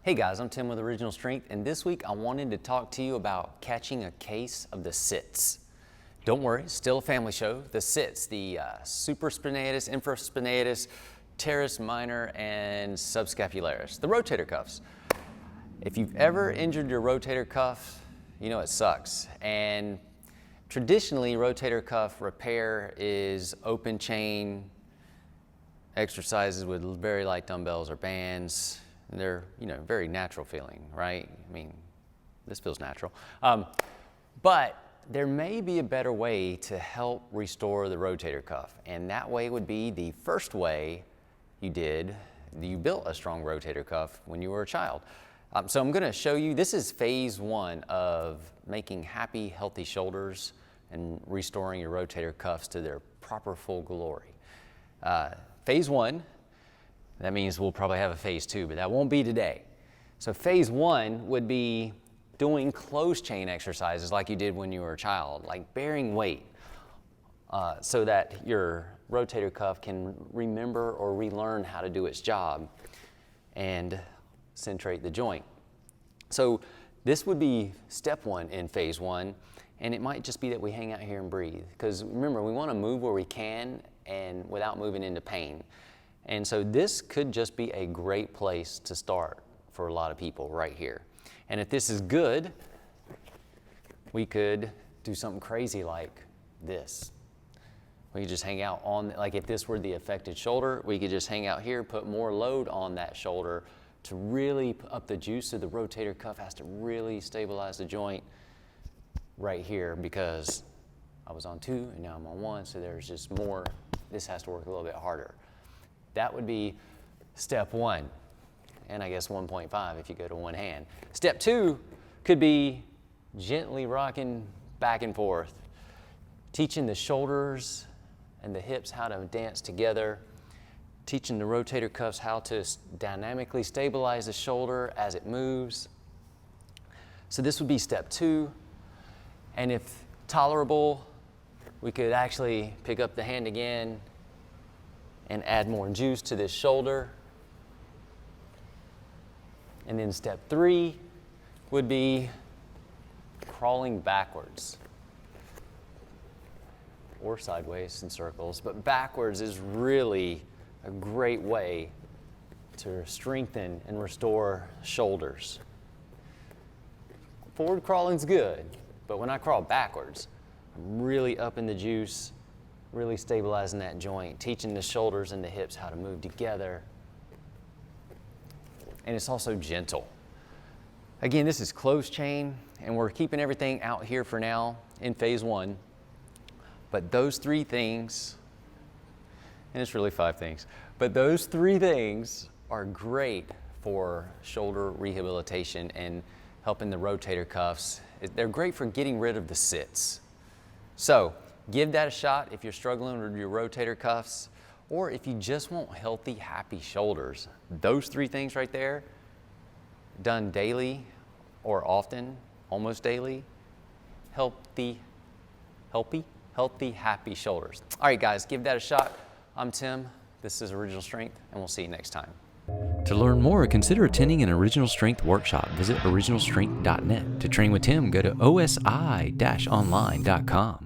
Hey guys, I'm Tim with Original Strength, and this week I wanted to talk to you about catching a case of the sits. Don't worry, it's still a family show. The sits, the supraspinatus, infraspinatus, teres minor, and subscapularis, the rotator cuffs. If you've ever injured your rotator cuff, you know it sucks. And traditionally, rotator cuff repair is open chain exercises with very light dumbbells or bands. They're, very natural feeling, right? I mean, this feels natural. But there may be a better way to help restore the rotator cuff. And that way would be the first way you built a strong rotator cuff when you were a child. So I'm gonna show you, this is phase one of making happy, healthy shoulders and restoring your rotator cuffs to their proper full glory. Phase one, that means we'll probably have a phase two, but that won't be today. So phase one would be doing closed chain exercises like you did when you were a child, like bearing weight, so that your rotator cuff can remember or relearn how to do its job and centrate the joint. So this would be step one in phase one, and it might just be that we hang out here and breathe. Because remember, we want to move where we can and without moving into pain. And so this could just be a great place to start for a lot of people right here. And if this is good, we could do something crazy like this. We could just hang out on, like if this were the affected shoulder, we could just hang out here, put more load on that shoulder to really up the juice. So the rotator cuff has to really stabilize the joint right here, because I was on 2 and now I'm on 1, so there's just more. This has to work a little bit harder. That would be step one, and I guess 1.5 if you go to one hand. Step two could be gently rocking back and forth, teaching the shoulders and the hips how to dance together, teaching the rotator cuffs how to dynamically stabilize the shoulder as it moves. So this would be step two, and if tolerable, we could actually pick up the hand again and add more juice to this shoulder. And then step three would be crawling backwards or sideways in circles, but backwards is really a great way to strengthen and restore shoulders. Forward crawling's good, but when I crawl backwards, I'm really upping the juice, really stabilizing that joint, teaching the shoulders and the hips how to move together. And it's also gentle. Again, this is closed chain, and we're keeping everything out here for now in phase one. But those three things, and it's really 5 things, but those 3 things are great for shoulder rehabilitation and helping the rotator cuffs. They're great for getting rid of the sits. So give that a shot if you're struggling with your rotator cuffs, or if you just want healthy, happy shoulders. Those 3 things right there, done daily or often, almost daily, healthy, happy shoulders. All right, guys, give that a shot. I'm Tim. This is Original Strength, and we'll see you next time. To learn more, consider attending an Original Strength workshop. Visit originalstrength.net. To train with Tim, go to osi-online.com.